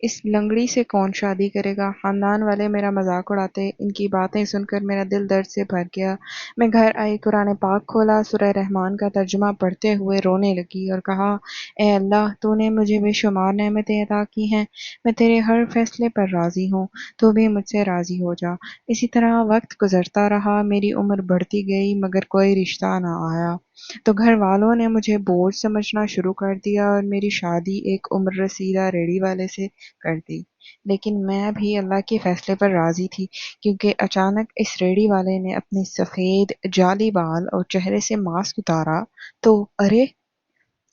اس لنگڑی سے کون شادی کرے گا؟ خاندان والے میرا مذاق اڑاتے۔ ان کی باتیں سن کر میرا دل درد سے بھر گیا۔ میں گھر آئی، قرآن پاک کھولا، سورہ رحمان کا ترجمہ پڑھتے ہوئے رونے لگی اور کہا، اے اللہ، تو نے مجھے بے شمار نعمتیں عطا کی ہیں، میں تیرے ہر فیصلے پر راضی ہوں، تو بھی مجھ سے راضی ہو جا۔ اسی طرح وقت گزرتا رہا، میری عمر بڑھتی گئی مگر کوئی رشتہ نہ آیا، تو گھر والوں نے مجھے بوجھ سمجھنا شروع کر دیا اور میری شادی ایک عمر رسیدہ ریڑھی والے سے کر دی۔ لیکن میں بھی اللہ کے فیصلے پر راضی تھی، کیونکہ اچانک اس ریڑھی والے نے اپنے سفید جعلی بال اور چہرے سے ماسک اتارا تو ارے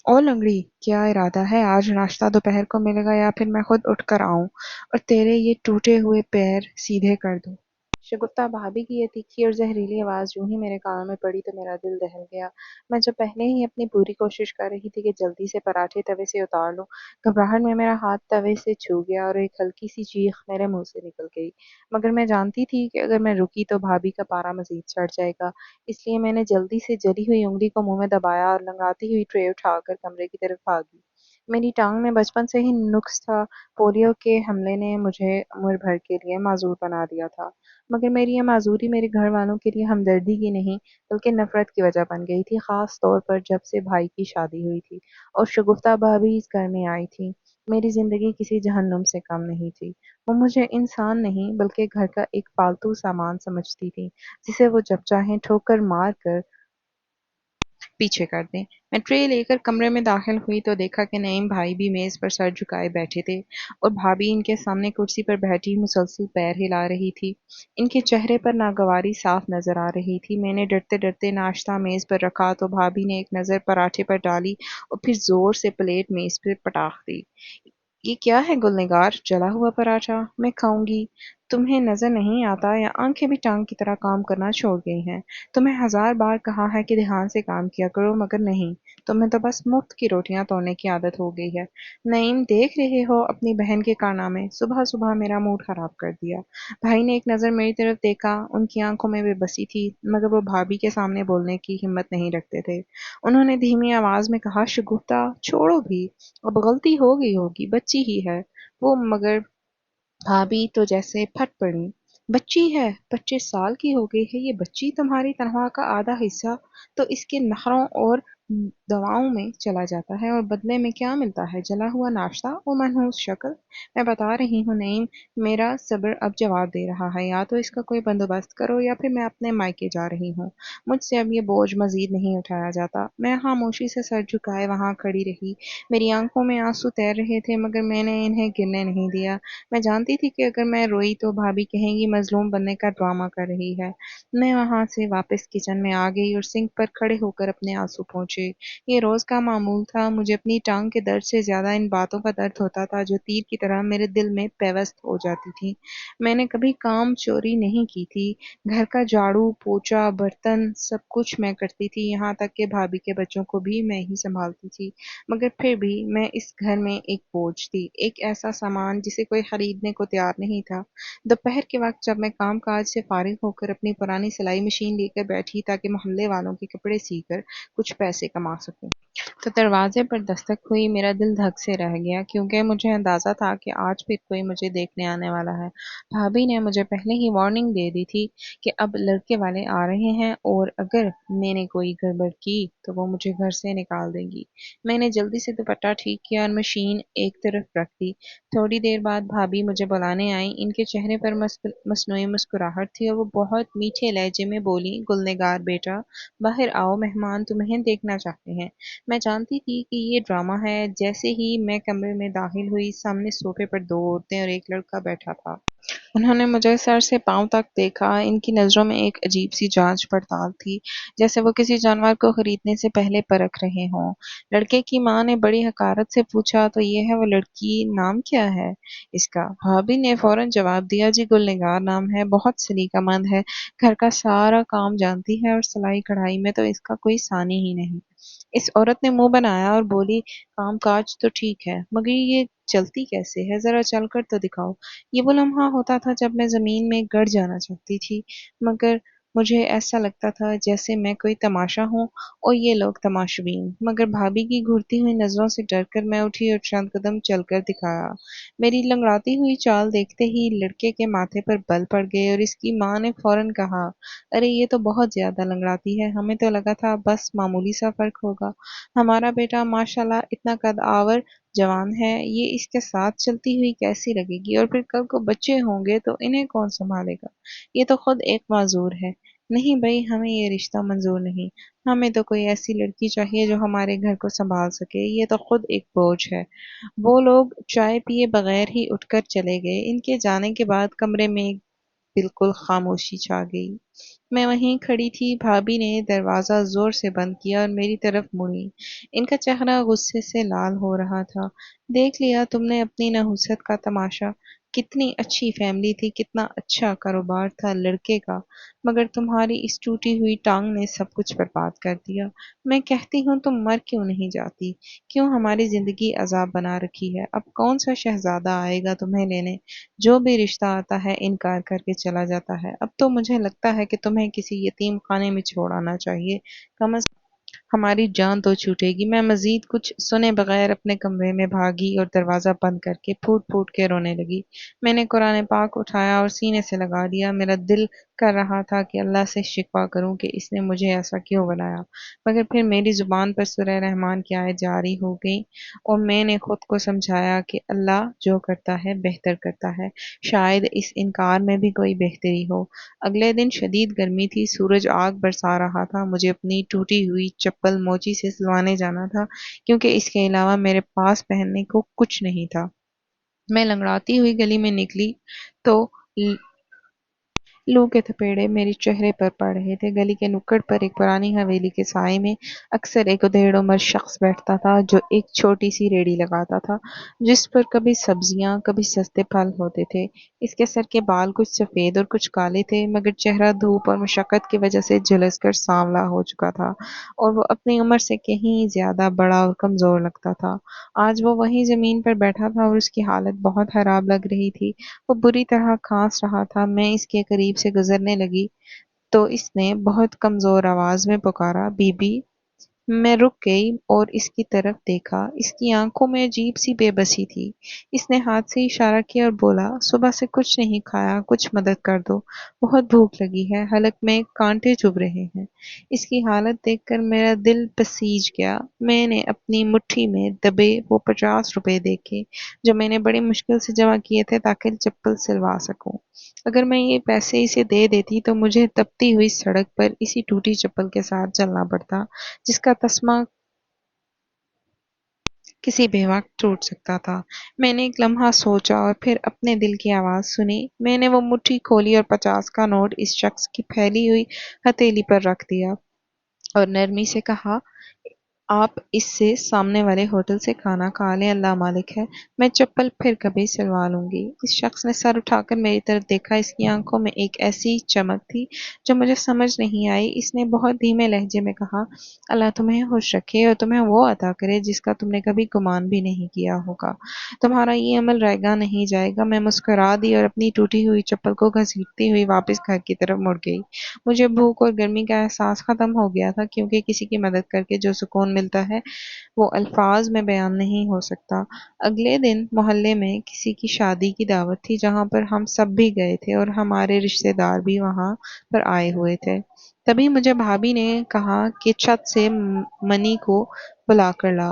او لنگڑی، کیا ارادہ ہے؟ آج ناشتہ دوپہر کو ملے گا یا پھر میں خود اٹھ کر آؤں اور تیرے یہ ٹوٹے ہوئے پیر سیدھے کر دوں؟ شگفتہ بھابھی کی یہ تیکھی اور زہریلی آواز یوں ہی میرے کانوں میں پڑی تو میرا دل دہل گیا۔ میں جو پہلے ہی اپنی پوری کوشش کر رہی تھی کہ جلدی سے پراٹھے توے سے اتار لوں، گھبراہٹ میں میرا ہاتھ توے سے چھو گیا اور ایک ہلکی سی چیخ میرے منہ سے نکل گئی، مگر میں جانتی تھی کہ اگر میں رکی تو بھابھی کا پارا مزید چڑھ جائے گا، اس لیے میں نے جلدی سے جلی ہوئی انگلی کو منہ میں دبایا اور لنگاتی ہوئی ٹرے اٹھا کر کمرے کی طرف بھاگی۔ میری ٹانگ میں بچپن سے ہی نقص تھا، پولیو کے حملے نے مجھے عمر بھر کے لیے معذور بنا دیا تھا، مگر میری یہ معذوری میرے گھر والوں کے لیے ہمدردی کی نہیں بلکہ نفرت کی وجہ بن گئی تھی، خاص طور پر جب سے بھائی کی شادی ہوئی تھی اور شگفتہ بھابھی اس گھر میں آئی تھی۔ میری زندگی کسی جہنم سے کم نہیں تھی۔ وہ مجھے انسان نہیں بلکہ گھر کا ایک پالتو سامان سمجھتی تھی، جسے وہ جب چاہیں ٹھوکر مار کر پیچھے کر دیں۔ میں ٹرے لے کر کمرے میں داخل ہوئی تو دیکھا کہ نعیم بھائی بھی میز پر سر جھکائے بیٹھے تھے اور بھابھی ان کے سامنے کرسی پر بیٹھی مسلسل پیر ہلا رہی تھی۔ ان کے چہرے پر ناگواری صاف نظر آ رہی تھی۔ میں نے ڈرتے ڈرتے ناشتہ میز پر رکھا تو بھابھی نے ایک نظر پراٹھے پر ڈالی اور پھر زور سے پلیٹ میز پر پٹاخ دی۔ یہ کیا ہے گلنگار؟ جلا ہوا پراٹھا؟ میں کھاؤں گی۔ تمہیں نظر نہیں آتا یا آنکھیں بھی ٹانگ کی طرح کام کرنا چھوڑ گئی ہیں؟ تمہیں 1000 بار کہا ہے کہ دھیان سے کام کیا کرو مگر نہیں، تمہیں تو بس مفت کی روٹیاں توڑنے کی عادت ہو گئی ہے۔ نعیم، دیکھ رہے ہو اپنی بہن کے کارنامے؟ صبح صبح میرا موڈ خراب کر دیا۔ بھائی نے ایک نظر میری طرف دیکھا، ان کی آنکھوں میں بے بسی تھی مگر وہ بھابھی کے سامنے بولنے کی ہمت نہیں رکھتے تھے۔ انہوں نے دھیمی آواز میں کہا، شگفتہ چھوڑو بھی، اب غلطی ہو گئی ہوگی، بچی ہی ہے وہ۔ مگر بھابھی تو جیسے پھٹ پڑی۔ بچی ہے؟ 25 سال کی ہو گئی ہے یہ بچی؟ تمہاری تنخواہ کا آدھا حصہ تو اس کے نخروں اور دواؤں میں چلا جاتا ہے اور بدلے میں کیا ملتا ہے؟ جلا ہوا ناشتہ اور منحوس شکل۔ میں بتا رہی ہوں نعیم، میرا صبر اب جواب دے رہا ہے، یا تو اس کا کوئی بندوبست کرو یا پھر میں اپنے مائکے جا رہی ہوں، مجھ سے اب یہ بوجھ مزید نہیں اٹھایا جاتا۔ میں خاموشی سے سر جھکائے وہاں کھڑی رہی، میری آنکھوں میں آنسو تیر رہے تھے مگر میں نے انہیں گرنے نہیں دیا۔ میں جانتی تھی کہ اگر میں روئی تو بھابھی کہیں گی مظلوم بننے کا ڈرامہ کر رہی ہے۔ میں وہاں سے واپس کچن میں آ گئی اور سنک پر کھڑے ہو کر اپنے آنسو پہنچے۔ یہ روز کا معمول تھا، مجھے اپنی ٹانگ کے درد سے زیادہ ان باتوں کا درد ہوتا تھا جو تیر کی طرح میرے دل میں پیوست ہو جاتی تھی۔ میں نے کبھی کام چوری نہیں کی تھی، گھر کا جھاڑو پوچھا برتن سب کچھ میں کرتی تھی، یہاں تک کہ بھابھی کے بچوں کو بھی میں ہی سنبھالتی تھی، مگر پھر بھی میں اس گھر میں ایک بوجھ تھی، ایک ایسا سامان جسے کوئی خریدنے کو تیار نہیں تھا۔ دوپہر کے وقت جب میں کام کاج سے فارغ ہو کر اپنی پرانی سلائی مشین لے کر بیٹھی تاکہ محلے والوں کے کپڑے سی کر کچھ پیسے کما سکوں، تو دروازے پر دستک ہوئی۔ میرا دل دھک سے رہ گیا کیونکہ مجھے اندازہ تھا کہ آج پھر کوئی مجھے دیکھنے آنے والا ہے۔ بھابھی نے مجھے پہلے ہی وارننگ دے دی تھی کہ اب لڑکے والے آ رہے ہیں اور اگر میں نے کوئی گڑبڑ کی تو وہ مجھے گھر سے نکال دیں گی۔ میں نے جلدی سے دوپٹہ ٹھیک کیا اور مشین ایک طرف رکھ دی۔ تھوڑی دیر بعد بھابھی مجھے بلانے آئیں، ان کے چہرے پر مصنوعی مسکراہٹ تھی اور وہ بہت میٹھے لہجے میں بولی، گلنگار بیٹا، باہر آؤ، مہمان تمہیں دیکھنا چاہتے ہیں۔ میں جانتی تھی کہ یہ ڈرامہ ہے۔ جیسے ہی میں کمرے میں داخل ہوئی، سامنے صوفے پر 2 عورتیں اور ایک لڑکا بیٹھا تھا۔ انہوں نے مجھے سر سے پاؤں تک دیکھا، ان کی نظروں میں ایک عجیب سی جانچ پڑتال تھی، جیسے وہ کسی جانور کو خریدنے سے پہلے پرکھ رہے ہوں۔ لڑکے کی ماں نے بڑی حقارت سے پوچھا، تو یہ ہے وہ لڑکی، نام کیا ہے اس کا؟ بھابھی نے فوراً جواب دیا، جی گلنگار نام ہے، بہت سلیقہ مند ہے، گھر کا سارا کام جانتی ہے اور سلائی کڑھائی میں تو اس کا کوئی ثانی ہی نہیں۔ اس عورت نے منہ بنایا اور بولی، کام کاج تو ٹھیک ہے مگر یہ چلتی کیسے ہے؟ ذرا چل کر تو دکھاؤ۔ یہ وہ لمحہ ہوتا تھا جب میں زمین میں گڑ جانا چاہتی تھی، مگر مجھے ایسا لگتا تھا جیسے میں کوئی تماشا ہوں اور یہ لوگ تماشبین، مگر بھابھی کی گھورتی ہوئی نظروں سے ڈر کر میں اٹھی اور چند قدم چل کر دکھایا۔ میری لنگڑاتی ہوئی چال دیکھتے ہی لڑکے کے ماتھے پر بل پڑ گئے اور اس کی ماں نے فوراً کہا، ارے یہ تو بہت زیادہ لنگڑاتی ہے، ہمیں تو لگا تھا بس معمولی سا فرق ہوگا۔ ہمارا بیٹا ماشاء اللہ اتنا قد آور جوان ہے، یہ اس کے ساتھ چلتی ہوئی کیسی لگے گی، اور پھر کل کو بچے ہوں گے تو انہیں کون سنبھالے گا؟ یہ تو خود ایک معذور ہے۔ نہیں بھائی، ہمیں یہ رشتہ منظور نہیں، ہمیں تو کوئی ایسی لڑکی چاہیے جو ہمارے گھر کو سنبھال سکے، یہ تو خود ایک بوجھ ہے۔ وہ لوگ چائے پیے بغیر ہی اٹھ کر چلے گئے۔ ان کے جانے کے بعد کمرے میں بالکل خاموشی چھا گئی۔ میں وہیں کھڑی تھی، بھابھی نے دروازہ زور سے بند کیا اور میری طرف مڑی۔ ان کا چہرہ غصے سے لال ہو رہا تھا۔ دیکھ لیا تم نے اپنی نحوست کا تماشا، کتنی اچھی فیملی تھی، کتنا اچھا کاروبار تھا لڑکے کا، مگر تمہاری اس ٹوٹی ہوئی ٹانگ نے سب کچھ برباد کر دیا۔ میں کہتی ہوں تم مر کیوں نہیں جاتی؟ کیوں ہماری زندگی عذاب بنا رکھی ہے؟ اب کون سا شہزادہ آئے گا تمہیں لینے؟ جو بھی رشتہ آتا ہے انکار کر کے چلا جاتا ہے۔ اب تو مجھے لگتا ہے کہ تمہیں کسی یتیم خانے میں چھوڑ آنا چاہیے، کم از ہماری جان تو چھوٹے گی۔ میں مزید کچھ سنے بغیر اپنے کمرے میں بھاگی اور دروازہ بند کر کے پھوٹ پھوٹ کے رونے لگی۔ میں نے قرآن پاک اٹھایا اور سینے سے لگا دیا۔ میرا دل کر رہا تھا کہ اللہ سے شکوہ کروں کہ اس نے مجھے ایسا کیوں بنایا، مگر پھر میری زبان پر سورہ رحمان کی آیت جاری ہو گئی اور میں نے خود کو سمجھایا کہ اللہ جو کرتا ہے بہتر کرتا ہے، شاید اس انکار میں بھی کوئی بہتری ہو۔ اگلے دن شدید گرمی تھی، سورج آگ برسا رہا تھا۔ مجھے اپنی ٹوٹی ہوئی چپل موچی سے سلوانے جانا تھا، کیونکہ اس کے علاوہ میرے پاس پہننے کو کچھ نہیں تھا۔ میں لنگڑاتی ہوئی گلی میں نکلی تو لو کے تھپیڑے میرے چہرے پر پڑ رہے تھے۔ گلی کے نکڑ پر ایک پرانی حویلی کے سائے میں اکثر ایک ادھیڑ عمر شخص بیٹھتا تھا جو ایک چھوٹی سی ریڑھی لگاتا تھا، جس پر کبھی سبزیاں کبھی سستے پھل ہوتے تھے۔ اس کے سر کے بال کچھ سفید اور کچھ کالے تھے، مگر چہرہ دھوپ اور مشقت کی وجہ سے جھلس کر سانولا ہو چکا تھا اور وہ اپنی عمر سے کہیں زیادہ بڑا اور کمزور لگتا تھا۔ آج وہ وہیں زمین پر بیٹھا تھا اور اس کی حالت بہت خراب لگ رہی تھی۔ وہ بری طرح کھانس رہا تھا۔ میں اس کے قریب سے گزرنے لگی تو اس نے بہت کمزور آواز میں پکارا، بی بی۔ میں رک گئی اور اس کی طرف دیکھا۔ اس کی آنکھوں میں عجیب سی بے بسی تھی۔ اس نے ہاتھ سے اشارہ کیا اور بولا، صبح سے کچھ نہیں کھایا، کچھ مدد کر دو، بہت بھوک لگی ہے، حلق میں کانٹے چبھ رہے ہیں۔ اس کی حالت دیکھ کر میرا دل پسیج گیا۔ میں نے اپنی مٹھی میں دبے وہ 50 روپے دیکھے جو میں نے بڑی مشکل سے جمع کیے تھے تاکہ چپل سلوا سکوں۔ اگر میں یہ پیسے اسے دے دیتی تو مجھے تپتی ہوئی سڑک پر اسی ٹوٹی چپل کے ساتھ چلنا پڑتا، جس کا تسمہ کسی بھی وقت ٹوٹ سکتا تھا۔ میں نے ایک لمحہ سوچا اور پھر اپنے دل کی آواز سنی۔ میں نے وہ مٹھی کھولی اور 50 کا نوٹ اس شخص کی پھیلی ہوئی ہتھیلی پر رکھ دیا اور نرمی سے کہا، آپ اس سے سامنے والے ہوٹل سے کھانا کھا لیں، اللہ مالک ہے، میں چپل پھر کبھی سلوا لوں گی۔ اس شخص نے سر اٹھا کر میری طرف دیکھا۔ اس کی آنکھوں میں ایک ایسی چمک تھی جو مجھے سمجھ نہیں آئی۔ اس نے بہت دھیمے لہجے میں کہا، اللہ تمہیں خوش رکھے اور تمہیں وہ عطا کرے جس کا تم نے کبھی گمان بھی نہیں کیا ہوگا۔ تمہارا یہ عمل رائگاں نہیں جائے گا۔ میں مسکرا دی اور اپنی ٹوٹی ہوئی چپل کو گھسیٹتی ہوئی واپس گھر کی طرف مڑ گئی۔ مجھے بھوک اور گرمی کا احساس ختم ہو گیا تھا، کیونکہ کسی کی مدد کر کے جو سکون ملتا ہے وہ الفاظ میں بیان نہیں ہو سکتا۔ اگلے دن محلے میں کسی کی شادی کی دعوت تھی جہاں پر ہم سب بھی گئے تھے اور ہمارے رشتہ دار بھی وہاں پر آئے ہوئے تھے۔ تبھی مجھے بھابھی نے کہا کہ چھت سے منی کو بلا کر لا۔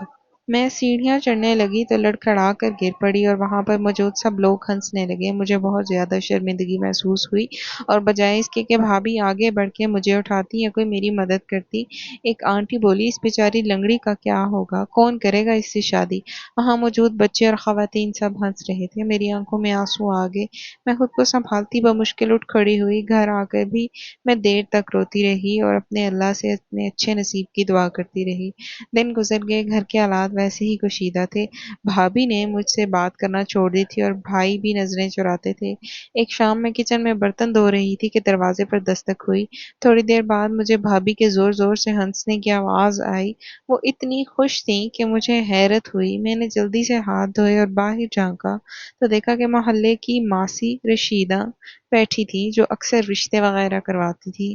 میں سیڑھیاں چڑھنے لگی تو لڑکھڑا کر گر پڑی اور وہاں پر موجود سب لوگ ہنسنے لگے۔ مجھے بہت زیادہ شرمندگی محسوس ہوئی اور بجائے اس کے کہ بھابھی آگے بڑھ کے مجھے اٹھاتی یا کوئی میری مدد کرتی، ایک آنٹی بولی، اس بیچاری لنگڑی کا کیا ہوگا، کون کرے گا اس سے شادی؟ وہاں موجود بچے اور خواتین سب ہنس رہے تھے۔ میری آنکھوں میں آنسو آ گئے۔ میں خود کو سنبھالتی بمشکل اٹھ کھڑی ہوئی۔ گھر آ کر بھی میں دیر تک روتی رہی اور اپنے اللہ سے اپنے اچھے نصیب کی دعا کرتی رہی۔ دن گزر گئے، گھر کے حالات ویسے ہی کشیدہ تھے۔ بھابھی نے مجھ سے بات کرنا چھوڑ دی تھی اور بھائی بھی نظریں چراتے تھے۔ ایک شام میں کچن میں برتن دھو رہی تھی کہ دروازے پر دستک ہوئی۔ تھوڑی دیر بعد مجھے بھابھی کے زور زور سے ہنسنے کی آواز آئی۔ وہ اتنی خوش تھیں کہ مجھے حیرت ہوئی۔ میں نے جلدی سے ہاتھ دھوئے اور باہر جھانکا تو دیکھا کہ محلے کی ماسی رشیدہ بیٹھی تھی جو اکثر رشتے وغیرہ کرواتی تھی۔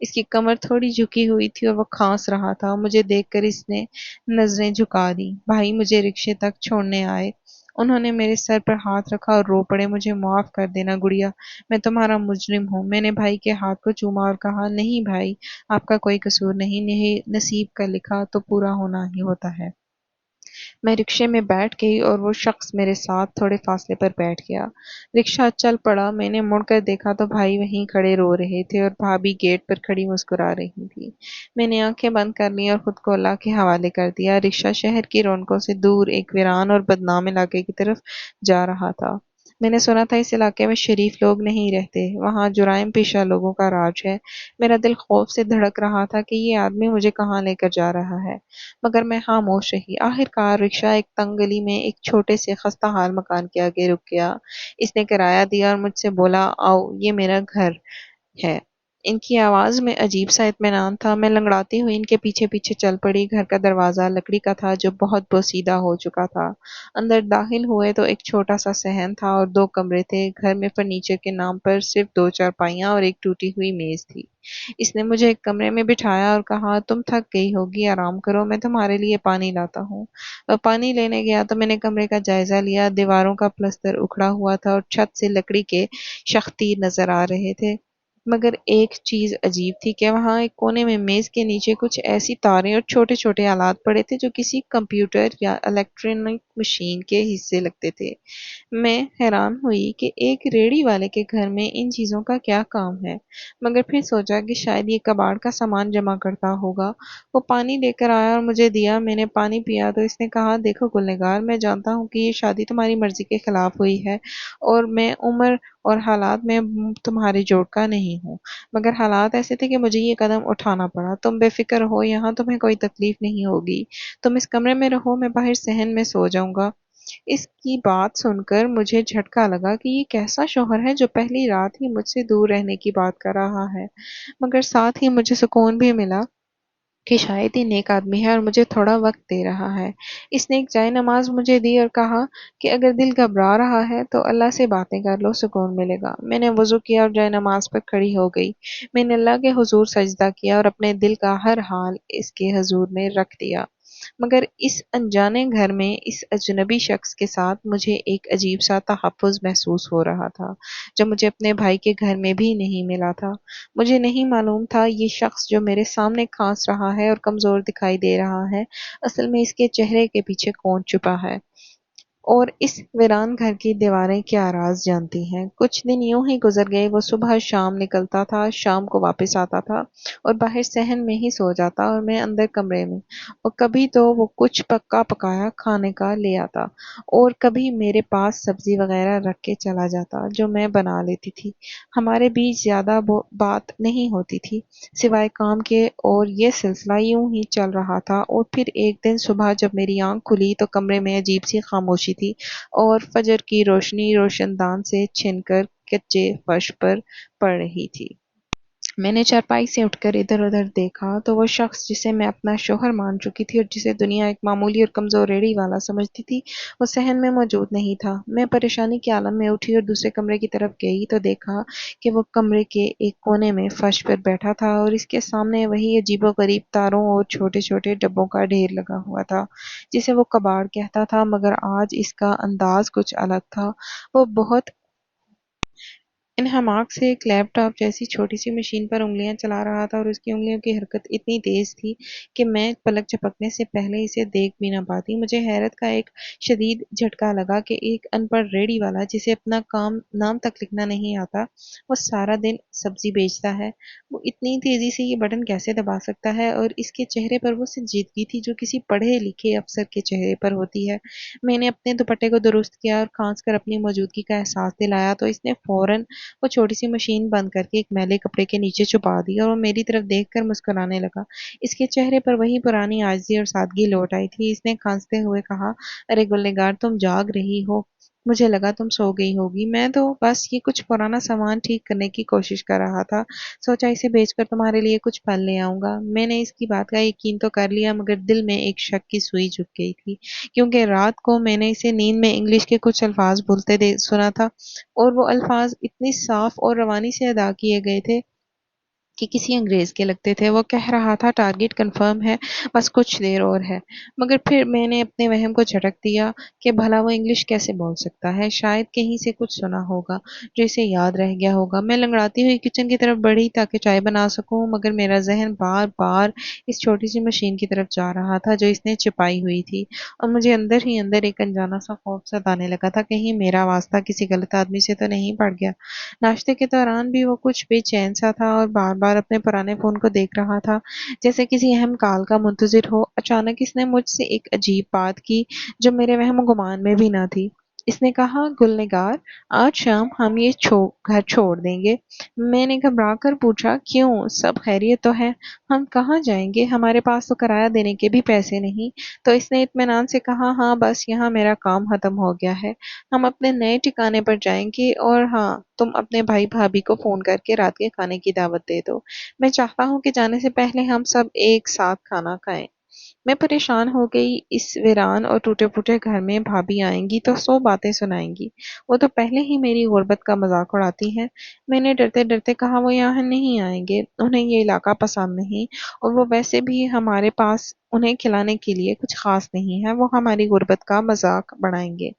اس کی کمر تھوڑی جھکی ہوئی تھی اور وہ کھانس رہا تھا۔ مجھے دیکھ کر اس نے نظریں جھکا دی۔ بھائی مجھے رکشے تک چھوڑنے آئے۔ انہوں نے میرے سر پر ہاتھ رکھا اور رو پڑے، مجھے معاف کر دینا گڑیا، میں تمہارا مجرم ہوں۔ میں نے بھائی کے ہاتھ کو چوما اور کہا، نہیں بھائی، آپ کا کوئی قصور نہیں، نصیب کا لکھا تو پورا ہونا ہی ہوتا ہے۔ میں رکشے میں بیٹھ گئی اور وہ شخص میرے ساتھ تھوڑے فاصلے پر بیٹھ گیا۔ رکشہ چل پڑا۔ میں نے مڑ کر دیکھا تو بھائی وہیں کھڑے رو رہے تھے اور بھابھی گیٹ پر کھڑی مسکرا رہی تھی۔ میں نے آنکھیں بند کر لی اور خود کو اللہ کے حوالے کر دیا۔ رکشہ شہر کی رونقوں سے دور ایک ویران اور بدنام علاقے کی طرف جا رہا تھا۔ میں نے سنا تھا اس علاقے میں شریف لوگ نہیں رہتے، وہاں جرائم پیشہ لوگوں کا راج ہے۔ میرا دل خوف سے دھڑک رہا تھا کہ یہ آدمی مجھے کہاں لے کر جا رہا ہے، مگر میں خاموش رہی۔ آخر کار رکشہ ایک تنگ گلی میں ایک چھوٹے سے خستہ حال مکان کے آگے رک گیا۔ اس نے کرایہ دیا اور مجھ سے بولا، آؤ یہ میرا گھر ہے۔ ان کی آواز میں عجیب سا اطمینان تھا۔ میں لنگڑاتی ہوئی ان کے پیچھے پیچھے چل پڑی۔ گھر کا دروازہ لکڑی کا تھا جو بہت بوسیدہ ہو چکا تھا۔ اندر داخل ہوئے تو ایک چھوٹا سا صحن تھا اور 2 کمرے تھے۔ گھر میں فرنیچر کے نام پر صرف 2 چارپائیاں اور ایک ٹوٹی ہوئی میز تھی۔ اس نے مجھے ایک کمرے میں بٹھایا اور کہا، تم تھک گئی ہوگی، آرام کرو، میں تمہارے لیے پانی لاتا ہوں۔ اور پانی لینے گیا تو میں نے کمرے کا جائزہ لیا۔ دیواروں کا پلستر اکھڑا ہوا تھا اور چھت سے لکڑی کے شختیر نظر آ رہے تھے۔ مگر ایک چیز عجیب تھی کہ وہاں ایک کونے میں میز کے نیچے کچھ ایسی تاریں اور چھوٹے چھوٹے آلات پڑے تھے جو کسی کمپیوٹر یا الیکٹرانک مشین کے حصے لگتے تھے۔ میں حیران ہوئی کہ ایک ریڑھی والے کے گھر میں ان چیزوں کا کیا کام ہے، مگر پھر سوچا کہ شاید یہ کباڑ کا سامان جمع کرتا ہوگا۔ وہ پانی لے کر آیا اور مجھے دیا۔ میں نے پانی پیا تو اس نے کہا، دیکھو گلنگار، میں جانتا ہوں کہ یہ شادی تمہاری مرضی کے خلاف ہوئی ہے اور میں عمر اور حالات میں تمہارے جوڑ کا نہیں ہوں، مگر حالات ایسے تھے کہ مجھے یہ قدم اٹھانا پڑا۔ تم بے فکر ہو، یہاں تمہیں کوئی تکلیف نہیں ہوگی، تم اس کمرے میں رہو، میں باہر صحن میں سو جاؤں گا۔ اس کی بات سن کر مجھے جھٹکا لگا کہ یہ کیسا شوہر ہے جو پہلی رات ہی مجھ سے دور رہنے کی بات کر رہا ہے، مگر ساتھ ہی مجھے سکون بھی ملا کہ شاید یہ نیک آدمی ہے اور مجھے تھوڑا وقت دے رہا ہے۔ اس نے ایک جائے نماز مجھے دی اور کہا کہ اگر دل گھبرا رہا ہے تو اللہ سے باتیں کر لو، سکون ملے گا۔ میں نے وضو کیا اور جائے نماز پر کھڑی ہو گئی۔ میں نے اللہ کے حضور سجدہ کیا اور اپنے دل کا ہر حال اس کے حضور میں رکھ دیا۔ مگر اس انجانے گھر میں اس اجنبی شخص کے ساتھ مجھے ایک عجیب سا تحفظ محسوس ہو رہا تھا جو مجھے اپنے بھائی کے گھر میں بھی نہیں ملا تھا۔ مجھے نہیں معلوم تھا یہ شخص جو میرے سامنے کھانس رہا ہے اور کمزور دکھائی دے رہا ہے، اصل میں اس کے چہرے کے پیچھے کون چھپا ہے، اور اس ویران گھر کی دیواریں کیا راز جانتی ہیں۔ کچھ دن یوں ہی گزر گئے۔ وہ صبح شام نکلتا تھا، شام کو واپس آتا تھا اور باہر صحن میں ہی سو جاتا اور میں اندر کمرے میں، اور کبھی تو وہ کچھ پکا پکایا کھانے کا لے آتا اور کبھی میرے پاس سبزی وغیرہ رکھ کے چلا جاتا جو میں بنا لیتی تھی۔ ہمارے بیچ زیادہ بات نہیں ہوتی تھی سوائے کام کے، اور یہ سلسلہ یوں ہی چل رہا تھا۔ اور پھر ایک دن صبح جب میری آنکھ کھلی تو کمرے میں عجیب سی خاموشی تھی اور فجر کی روشنی روشن دان سے چھن کر کچے فرش پر پڑ رہی تھی۔ میں نے چارپائی سے اٹھ کر ادھر ادھر دیکھا تو وہ شخص جسے میں اپنا شوہر مان چکی تھی اور جسے دنیا ایک معمولی اور کمزور ریڑھی والا سمجھتی تھی، وہ صحن میں موجود نہیں تھا۔ میں پریشانی کے عالم میں اٹھی اور دوسرے کمرے کی طرف گئی تو دیکھا کہ وہ کمرے کے ایک کونے میں فرش پر بیٹھا تھا اور اس کے سامنے وہی عجیب و غریب تاروں اور چھوٹے چھوٹے ڈبوں کا ڈھیر لگا ہوا تھا جسے وہ کباڑ کہتا تھا، مگر آج اس کا انداز کچھ الگ تھا۔ وہ بہت انہماک سے ایک لیپ ٹاپ جیسی چھوٹی سی مشین پر انگلیاں چلا رہا تھا اور اس کی انگلیوں کی حرکت اتنی تیز تھی کہ میں پلک جھپکنے سے پہلے اسے دیکھ بھی نہ پاتی۔ مجھے حیرت کا ایک شدید جھٹکا لگا کہ ایک ان پڑھ ریڑھی والا جسے اپنا نام تک لکھنا نہیں آتا، وہ سارا دن سبزی بیچتا ہے، وہ اتنی تیزی سے یہ بٹن کیسے دبا سکتا ہے، اور اس کے چہرے پر وہ سنجیدگی تھی جو کسی پڑھے لکھے افسر کے چہرے پر ہوتی ہے۔ میں نے اپنے دوپٹے کو درست کیا اور کھانس کر اپنی موجودگی کا احساس دلایا تو اس نے فوراً وہ چھوٹی سی مشین بند کر کے ایک میلے کپڑے کے نیچے چھپا دی اور وہ میری طرف دیکھ کر مسکرانے لگا۔ اس کے چہرے پر وہی پرانی عاجزی اور سادگی لوٹ آئی تھی۔ اس نے کھانستے ہوئے کہا، ارے گلنگار، تم جاگ رہی ہو؟ مجھے لگا تم سو گئی ہوگی۔ میں تو بس یہ کچھ پرانا سامان ٹھیک کرنے کی کوشش کر رہا تھا، سوچا اسے بیچ کر تمہارے لیے کچھ پھل لے آؤں گا۔ میں نے اس کی بات کا یقین تو کر لیا، مگر دل میں ایک شک کی سوئی جھک گئی تھی، کیونکہ رات کو میں نے اسے نیند میں انگلش کے کچھ الفاظ بولتے سنا تھا، اور وہ الفاظ اتنی صاف اور روانی سے ادا کیے گئے تھے کہ کسی انگریز کے لگتے تھے۔ وہ کہہ رہا تھا ٹارگٹ کنفرم ہے، بس کچھ دیر اور ہے۔ مگر پھر میں نے اپنے وہم کو جھٹک دیا کہ بھلا وہ انگلش کیسے بول سکتا ہے، شاید کہیں سے کچھ سنا ہوگا جو اسے یاد رہ گیا ہوگا۔ میں لنگڑاتی ہوئی کچن کی طرف بڑھی تاکہ چائے بنا سکوں، مگر میرا ذہن بار بار اس چھوٹی سی مشین کی طرف جا رہا تھا جو اس نے چھپائی ہوئی تھی، اور مجھے اندر ہی اندر ایک انجانا سا خوف ستانے لگا تھا، کہیں میرا واسطہ کسی غلط آدمی سے تو نہیں پڑ گیا۔ ناشتے کے دوران بھی وہ کچھ بے چین سا تھا اور بار بار اپنے پرانے فون کو دیکھ رہا تھا جیسے کسی اہم کال کا منتظر ہو۔ اچانک اس نے مجھ سے ایک عجیب بات کی جو میرے وہم و گمان میں بھی نہ تھی۔ اس نے کہا، گل نگار، آج شام ہم یہ گھر چھوڑ دیں گے۔ میں نے گھبرا کر پوچھا، کیوں؟ سب خیریت تو ہے؟ ہم کہاں جائیں گے؟ ہمارے پاس تو کرایہ دینے کے بھی پیسے نہیں۔ تو اس نے اطمینان سے کہا، ہاں بس یہاں میرا کام ختم ہو گیا ہے، ہم اپنے نئے ٹھکانے پر جائیں گے، اور ہاں تم اپنے بھائی بھابھی کو فون کر کے رات کے کھانے کی دعوت دے دو۔ میں چاہتا ہوں کہ جانے سے پہلے ہم سب ایک ساتھ کھانا کھائیں۔ میں پریشان ہو گئی، اس ویران اور ٹوٹے پھوٹے گھر میں بھابھی آئیں گی تو 100 باتیں سنائیں گی، وہ تو پہلے ہی میری غربت کا مذاق اڑاتی ہیں۔ میں نے ڈرتے ڈرتے کہا، وہ یہاں نہیں آئیں گے، انہیں یہ علاقہ پسند نہیں، اور وہ ویسے بھی ہمارے پاس انہیں کھلانے کے لیے کچھ خاص نہیں ہے، وہ ہماری غربت کا مذاق بڑھائیں گے۔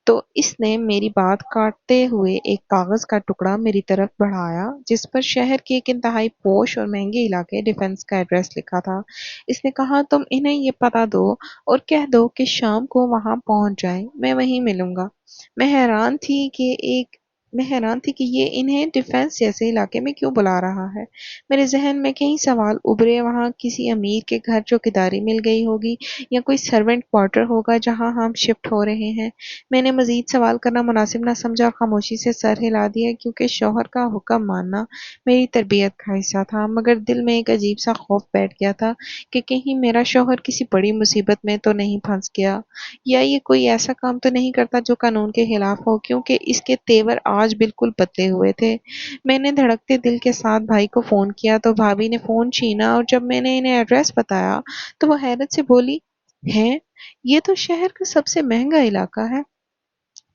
تو اس نے میری بات کاٹتے ہوئے ایک کاغذ کا ٹکڑا میری طرف بڑھایا جس پر شہر کے ایک انتہائی پوش اور مہنگے علاقے ڈیفنس کا ایڈریس لکھا تھا۔ اس نے کہا، تم انہیں یہ پتہ دو اور کہہ دو کہ شام کو وہاں پہنچ جائیں، میں وہیں ملوں گا۔ میں حیران تھی کہ یہ انہیں ڈیفنس جیسے علاقے میں کیوں بلا رہا ہے۔ میرے ذہن میں کئی سوال ابھرے، وہاں کسی امیر کے گھر چوکیداری مل گئی ہوگی یا کوئی سرونٹ کوارٹر ہوگا جہاں ہم شفٹ ہو رہے ہیں۔ میں نے مزید سوال کرنا مناسب نہ سمجھا، خاموشی سے سر ہلا دیا، کیونکہ شوہر کا حکم ماننا میری تربیت کا حصہ تھا، مگر دل میں ایک عجیب سا خوف بیٹھ گیا تھا کہ کہیں میرا شوہر کسی بڑی مصیبت میں تو نہیں پھنس گیا، یا یہ کوئی ایسا کام تو نہیں کرتا جو قانون کے خلاف ہو، کیونکہ اس کے تیور آج بالکل بدلے ہوئے تھے۔ میں نے دھڑکتے دل کے ساتھ بھائی کو فون کیا تو بھابھی نے فون چھینا، اور جب میں نے انہیں ایڈریس بتایا تو وہ حیرت سے بولی، ہیں، یہ تو شہر کا سب سے مہنگا علاقہ ہے،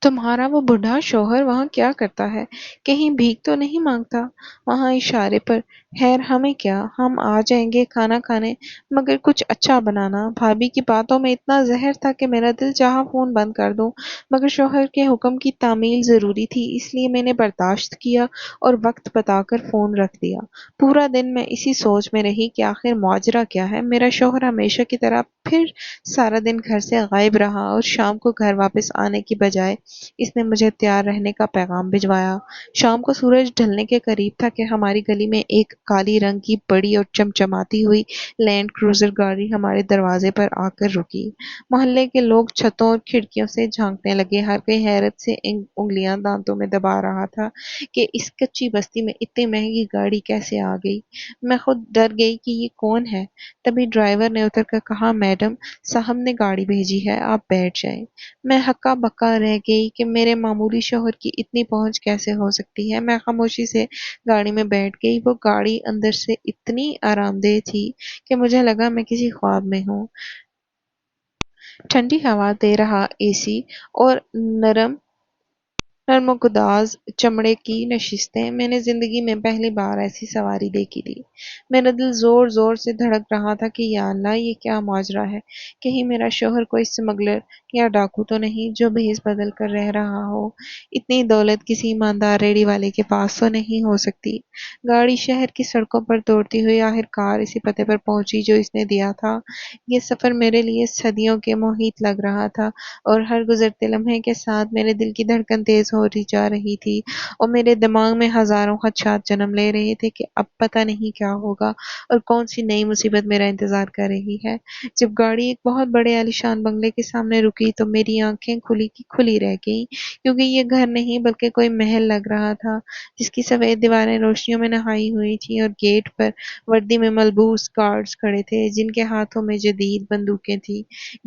تمہارا وہ بوڑھا شوہر وہاں کیا کرتا ہے؟ کہیں بھیک تو نہیں مانگتا؟ وہاں اشارے پر، خیر ہمیں کیا، ہم آ جائیں گے کھانا کھانے، مگر کچھ اچھا بنانا۔ بھابھی کی باتوں میں اتنا زہر تھا کہ میرا دل چاہا فون بند کر دوں، مگر شوہر کے حکم کی تعمیل ضروری تھی، اس لیے میں نے برداشت کیا اور وقت بتا کر فون رکھ دیا۔ پورا دن میں اسی سوچ میں رہی کہ آخر ماجرا کیا ہے۔ میرا شوہر ہمیشہ کی طرح پھر سارا دن گھر سے غائب رہا، اور شام کو گھر واپس آنے کی بجائے اس نے مجھے تیار رہنے کا پیغام بھجوایا۔ شام کو سورج ڈھلنے کے قریب تھا کہ ہماری گلی میں ایک کالی رنگ کی بڑی اور چمچماتی ہوئی لینڈ کروزر گاڑی ہمارے دروازے پر آ کر رکی۔ محلے کے لوگ چھتوں اور کھڑکیوں سے جھانکنے لگے، ہر کوئی حیرت سے انگلیاں دانتوں میں دبا رہا تھا کہ اس کچی بستی میں اتنی مہنگی گاڑی کیسے آ گئی۔ میں خود ڈر گئی کہ یہ کون ہے۔ تبھی ڈرائیور نے اتر کر کہا، میڈم، صاحب نے گاڑی بھیجی ہے، آپ بیٹھ جائیں۔ میں ہکا بکا رہ گئی کہ میرے معمولی شوہر کی اتنی پہنچ کیسے ہو سکتی ہے۔ میں خاموشی سے گاڑی میں بیٹھ گئی۔ وہ گاڑی اندر سے اتنی آرام دہ تھی کہ مجھے لگا میں کسی خواب میں ہوں۔ ٹھنڈی ہوا دے رہا اے سی اور نرم و گداز چمڑے کی نشستیں، میں نے زندگی میں پہلی بار ایسی سواری دیکھی تھی۔ میرا دل زور زور سے دھڑک رہا تھا کہ یا اللہ، یہ کیا ماجرا ہے، کہیں میرا شوہر کوئی اسمگلر یا ڈاکو تو نہیں جو بھیس بدل کر رہ رہا ہو۔ اتنی دولت کسی ایماندار ریڑھی والے کے پاس تو نہیں ہو سکتی۔ گاڑی شہر کی سڑکوں پر دوڑتی ہوئی آخرکار اسی پتے پر پہنچی جو اس نے دیا تھا۔ یہ سفر میرے لیے صدیوں کے محیط لگ رہا تھا، اور ہر گزرتے لمحے کے ساتھ میرے دل کی دھڑکن تیز ہوتی جا رہی تھی، اور میرے دماغ میں ہزاروں خدشات جنم لے رہے تھے کہ اب پتہ نہیں کیا ہوگا اور کون سی نئی مصیبت میرا انتظار کر رہی ہے۔ جب گاڑی ایک بہت بڑے عالیشان بنگلے کے سامنے رکی تو میری آنکھیں کھلی کی کھلی رہ گئیں، کیونکہ یہ گھر نہیں بلکہ کوئی محل لگ رہا تھا جس کی سفید دیواریں روشنیوں میں نہائی ہوئی تھیں، اور گیٹ پر وردی میں ملبوس گارڈز کھڑے تھے جن کے ہاتھوں میں جدید بندوقیں تھیں۔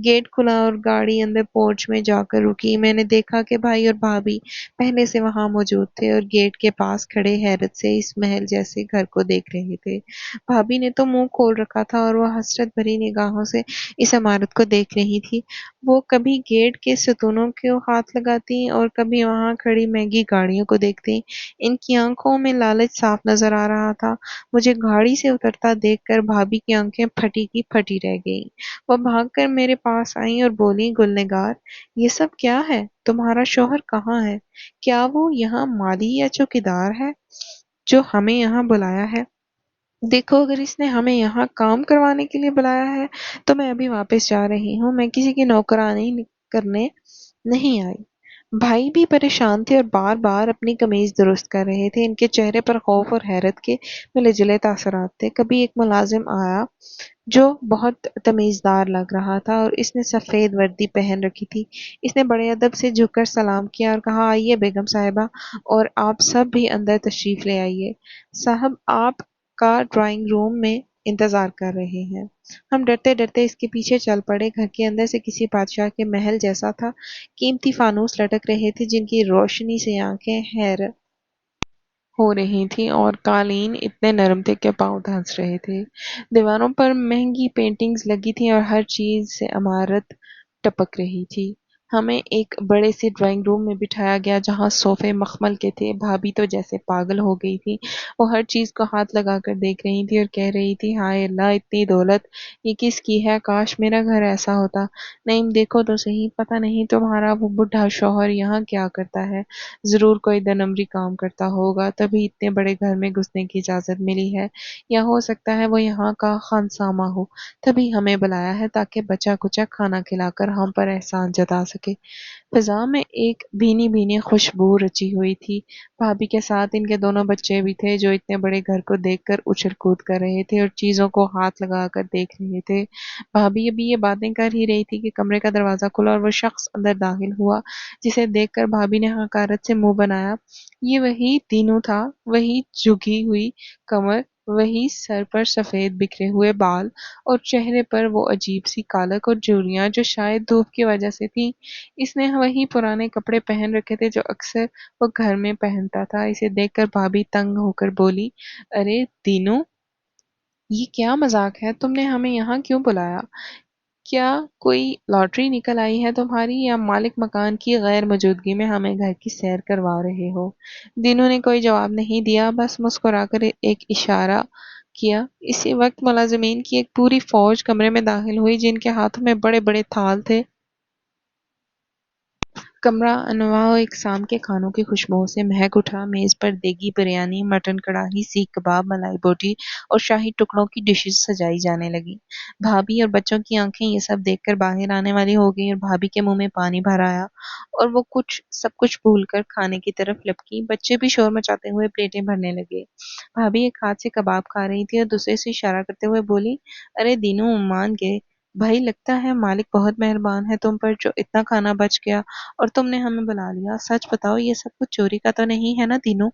گیٹ کھلا اور گاڑی اندر پورچ میں جا کر رکی۔ میں نے دیکھا کہ بھائی اور بھابھی پہلے سے وہاں موجود تھے اور گیٹ کے پاس کھڑے حیرت سے اس محل جیسے گھر کو دیکھ رہے تھے۔ بھابھی نے تو منہ کھول رکھا تھا اور وہ حسرت بھری نگاہوں سے اس عمارت کو دیکھ رہی تھی۔ وہ کبھی کبھی گیٹ کے ستونوں کو ہاتھ لگاتی اور کبھی وہاں کھڑی مہنگی گاڑیوں کو دیکھتی۔ ان کی آنکھوں میں لالچ صاف نظر آ رہا تھا۔ مجھے گاڑی سے اترتا دیکھ کر بھابھی کی آنکھیں پھٹی کی پھٹی رہ گئیں۔ وہ بھاگ کر میرے پاس آئیں اور بولی، گلنگار، یہ سب کیا ہے؟ تمہارا شوہر کہاں ہے؟ کیا وہ یہاں مالی یا چوکیدار ہے جو ہمیں یہاں بلایا ہے؟ دیکھو، اگر اس نے ہمیں یہاں کام کروانے کے لیے بلایا ہے تو میں ابھی واپس جا رہی ہوں۔ میں کسی کی نوکرانی کرنے نہیں آئی۔ بھائی بھی پریشان تھے اور بار بار اپنی قمیض درست کر رہے تھے۔ ان کے چہرے پر خوف اور حیرت کے ملے جلے تاثرات تھے۔ کبھی ایک ملازم آیا جو بہت تمیزدار لگ رہا تھا اور اس نے سفید وردی پہن رکھی تھی۔ اس نے بڑے ادب سے جھک کر سلام کیا اور کہا، آئیے بیگم صاحبہ، اور آپ سب بھی اندر تشریف لے آئیے۔ صاحب آپ کا ڈرائنگ روم میں انتظار کر رہے ہیں۔ ہم ڈرتے ڈرتے اس کے پیچھے چل پڑے۔ گھر کے اندر سے کسی بادشاہ کے محل جیسا تھا۔ قیمتی فانوس لٹک رہے تھے جن کی روشنی سے آنکھیں حیرت ہو رہی تھیں اور قالین اتنے نرم تھے کہ پاؤں دھنس رہے تھے۔ دیواروں پر مہنگی پینٹنگز لگی تھیں اور ہر چیز سے عمارت ٹپک رہی تھی۔ ہمیں ایک بڑے سے ڈرائنگ روم میں بٹھایا گیا جہاں صوفے مخمل کے تھے۔ بھابھی تو جیسے پاگل ہو گئی تھی۔ وہ ہر چیز کو ہاتھ لگا کر دیکھ رہی تھی اور کہہ رہی تھی، ہائے اللہ، اتنی دولت، یہ کس کی ہے؟ کاش میرا گھر ایسا ہوتا۔ نعیم، دیکھو تو صحیح، پتہ نہیں تمہارا وہ بڈھا شوہر یہاں کیا کرتا ہے؟ ضرور کوئی دنمری کام کرتا ہوگا، تبھی اتنے بڑے گھر میں گھسنے کی اجازت ملی ہے، یا ہو سکتا ہے وہ یہاں کا خانسامہ ہو، تبھی ہمیں بلایا ہے تاکہ بچا کچا کھانا کھلا کر ہم پر احسان جتا سکے۔ فضا میں ایک بھینی بھینی خوشبو رچی ہوئی تھی۔ بھابھی کے ساتھ ان کے دونوں بچے بھی تھے جو اتنے بڑے گھر کو دیکھ کر اچھل کود کر رہے تھے اور چیزوں کو ہاتھ لگا کر دیکھ رہے تھے۔ بھابھی ابھی یہ باتیں کر ہی رہی تھی کہ کمرے کا دروازہ کھلا اور وہ شخص اندر داخل ہوا جسے دیکھ کر بھابھی نے حقارت سے منہ بنایا۔ یہ وہی دینو تھا، وہی جھکی ہوئی کمر، وہی سر پر سفید بکھرے ہوئے بال اور چہرے پر وہ عجیب سی کالک اور جھریاں جو شاید دھوپ کی وجہ سے تھی۔ اس نے وہی پرانے کپڑے پہن رکھے تھے جو اکثر وہ گھر میں پہنتا تھا۔ اسے دیکھ کر بھابھی تنگ ہو کر بولی، ارے دینو، یہ کیا مذاق ہے؟ تم نے ہمیں یہاں کیوں بلایا؟ کیا کوئی لاٹری نکل آئی ہے تمہاری، یا مالک مکان کی غیر موجودگی میں ہمیں گھر کی سیر کروا رہے ہو؟ دینو نے کوئی جواب نہیں دیا، بس مسکرا کر ایک اشارہ کیا۔ اسی وقت ملازمین کی ایک پوری فوج کمرے میں داخل ہوئی جن کے ہاتھوں میں بڑے بڑے تھال تھے۔ کمرہ انواع و اقسام کے کھانوں کی خوشبوؤں سے مہک اٹھا۔ میز پر دیگی بریانی، مٹن کڑھائی، سیخ کباب، ملائی بوٹی اور شاہی ٹکڑوں کی ڈشز سجائی جانے لگی۔ بھابھی اور بچوں کی آنکھیں یہ سب دیکھ کر باہر آنے والی ہو گئی اور بھابھی کے منہ میں پانی بھر آیا اور وہ سب کچھ بھول کر کھانے کی طرف لپکی۔ بچے بھی شور مچاتے ہوئے پلیٹیں بھرنے لگے۔ بھابھی ایک ہاتھ سے کباب کھا رہی تھی اور دوسرے سے اشارہ کرتے ہوئے بولی، ارے دینو، مان گئے بھائی، لگتا ہے مالک بہت مہربان ہے تم پر جو اتنا کھانا بچ گیا اور تم نے ہمیں بلا لیا۔ سچ بتاؤ، یہ سب کچھ چوری کا تو نہیں ہے نا دینو؟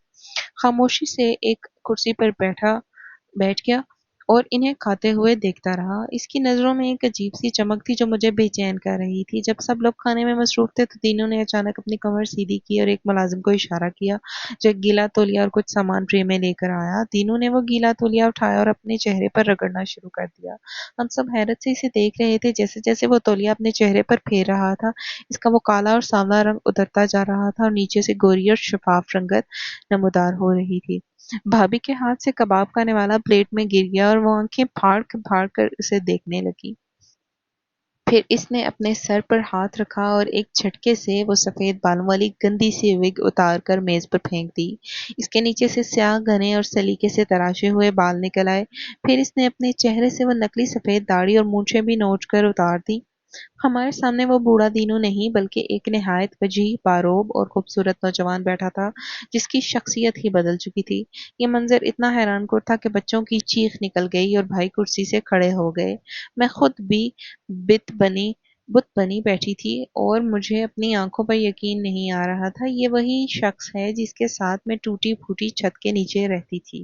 خاموشی سے ایک کرسی پر بیٹھ گیا اور انہیں کھاتے ہوئے دیکھتا رہا۔ اس کی نظروں میں ایک عجیب سی چمک تھی جو مجھے بے چین کر رہی تھی۔ جب سب لوگ کھانے میں مصروف تھے تو دینو نے اچانک اپنی کمر سیدھی کی اور ایک ملازم کو اشارہ کیا جو ایک گیلا تولیہ اور کچھ سامان ٹرے میں لے کر آیا۔ دینو نے وہ گیلا تولیہ اٹھایا اور اپنے چہرے پر رگڑنا شروع کر دیا۔ ہم سب حیرت سے اسے دیکھ رہے تھے۔ جیسے جیسے وہ تولیہ اپنے چہرے پر پھیر رہا تھا، اس کا وہ کالا اور سانولا رنگ اترتا جا رہا تھا اور نیچے سے گوری اور شفاف رنگت نمودار ہو رہی تھی۔ بھابھی کے ہاتھ سے کباب کا نوالا پلیٹ میں گر گیا اور وہ آنکھیں پھاڑ کر اسے دیکھنے لگی۔ پھر اس نے اپنے سر پر ہاتھ رکھا اور ایک جھٹکے سے وہ سفید بالوں والی گندی سی وگ اتار کر میز پر پھینک دی۔ اس کے نیچے سے سیاہ گھنے اور سلیقے سے تراشے ہوئے بال نکل آئے۔ پھر اس نے اپنے چہرے سے وہ نکلی سفید داڑھی اور مونچھیں بھی نوچ کر اتار دی۔ ہمارے سامنے وہ بوڑھا دینو نہیں بلکہ ایک نہایت وجیح، باروب اور خوبصورت نوجوان بیٹھا تھا جس کی شخصیت ہی بدل چکی تھی۔ یہ منظر اتنا حیران کن تھا کہ بچوں کی چیخ نکل گئی اور بھائی کرسی سے کھڑے ہو گئے۔ میں خود بھی بت بنی بیٹھی تھی اور مجھے اپنی آنکھوں پر یقین نہیں آ رہا تھا۔ یہ وہی شخص ہے جس کے ساتھ میں ٹوٹی پھوٹی چھت کے نیچے رہتی تھی۔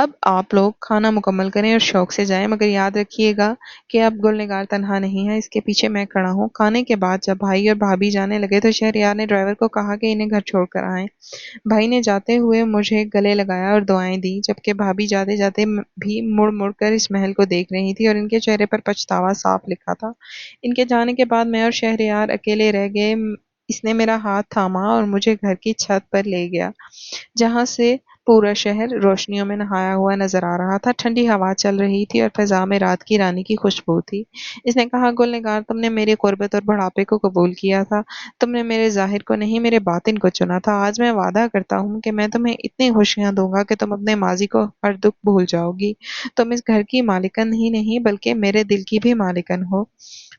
اب آپ لوگ کھانا مکمل کریں اور شوق سے جائیں، مگر یاد رکھیے گا کہ اب گل نگار تنہا نہیں ہے، اس کے پیچھے میں کھڑا ہوں۔ کھانے کے بعد جب بھائی اور بھابھی جانے لگے تو شہریار نے ڈرائیور کو کہا کہ انہیں گھر چھوڑ کر آئیں۔ بھائی نے جاتے ہوئے مجھے گلے لگایا اور دعائیں دی، جبکہ بھابھی جاتے جاتے بھی مڑ مڑ کر اس محل کو دیکھ رہی تھی اور ان کے چہرے پر پچھتاوا صاف لکھا تھا۔ ان کے جانے کے بعد میں اور شہریار اکیلے رہ گئے۔ اس نے میرا ہاتھ تھاما اور مجھے گھر کی چھت پر لے گیا، جہاں سے پورا شہر روشنیوں میں نہایا ہوا نظر آ رہا تھا۔ ٹھنڈی ہوا چل رہی تھی اور فضا میں رات کی رانی کی خوشبو تھی۔ اس نے کہا، گل نگار، تم نے میری غربت اور بڑھاپے کو قبول کیا تھا، تم نے میرے ظاہر کو نہیں میرے باطن کو چنا تھا۔ آج میں وعدہ کرتا ہوں کہ میں تمہیں اتنی خوشیاں دوں گا کہ تم اپنے ماضی کو ہر دکھ بھول جاؤ گی۔ تم اس گھر کی مالکن ہی نہیں بلکہ میرے دل کی بھی مالکن ہو۔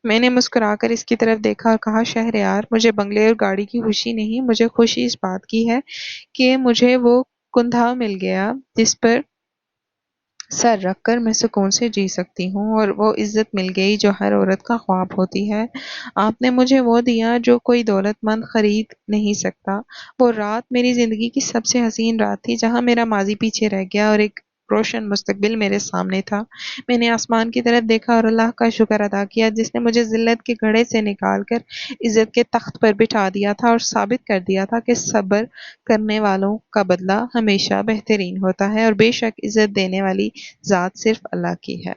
میں نے مسکرا کر اس کی طرف دیکھا اور کہا، شہریار، مجھے بنگلے اور گاڑی کی خوشی نہیں، مجھے خوشی اس بات کی ہے کہ مجھے وہ کندھا مل گیا جس پر سر رکھ کر میں سکون سے جی سکتی ہوں، اور وہ عزت مل گئی جو ہر عورت کا خواب ہوتی ہے۔ آپ نے مجھے وہ دیا جو کوئی دولت مند خرید نہیں سکتا۔ وہ رات میری زندگی کی سب سے حسین رات تھی، جہاں میرا ماضی پیچھے رہ گیا اور ایک روشن مستقبل میرے سامنے تھا۔ میں نے آسمان کی طرف دیکھا اور اللہ کا شکر ادا کیا جس نے مجھے ذلت کے گڑھے سے نکال کر عزت کے تخت پر بٹھا دیا تھا اور ثابت کر دیا تھا کہ صبر کرنے والوں کا بدلہ ہمیشہ بہترین ہوتا ہے، اور بے شک عزت دینے والی ذات صرف اللہ کی ہے۔